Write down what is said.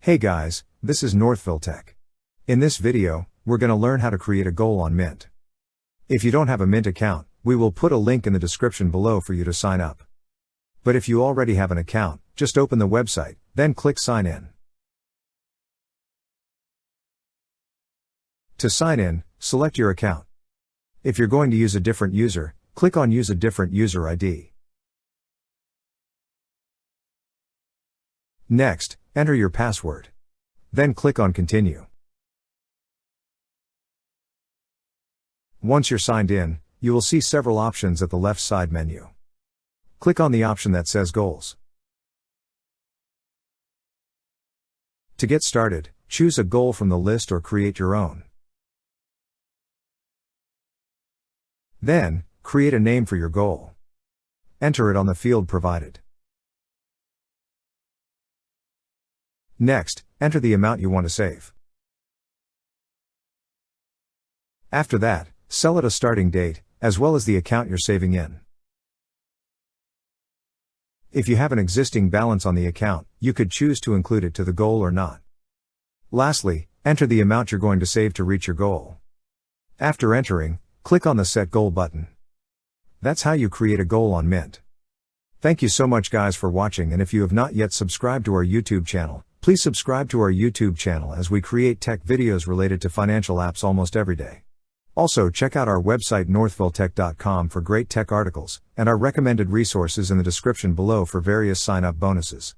Hey guys, this is Northville Tech. In this video, we're going to learn how to create a goal on Mint. If you don't have a Mint account, we will put a link in the description below for you to sign up. But if you already have an account, just open the website, then click Sign In. To sign in, select your account. If you're going to use a different user, click on Use a different user ID. Next, enter your password. Then click on Continue. Once you're signed in, you will see several options at the left side menu. Click on the option that says Goals. To get started, choose a goal from the list or create your own. Then, create a name for your goal. Enter it on the field provided. Next, enter the amount you want to save. After that, set a starting date, as well as the account you're saving in. If you have an existing balance on the account, you could choose to include it to the goal or not. Lastly, enter the amount you're going to save to reach your goal. After entering, click on the Set Goal button. That's how you create a goal on Mint. Thank you so much guys for watching, and if you have not yet subscribed to our YouTube channel, please subscribe to our YouTube channel as we create tech videos related to financial apps almost every day. Also check out our website northvilletech.com for great tech articles, and our recommended resources in the description below for various sign-up bonuses.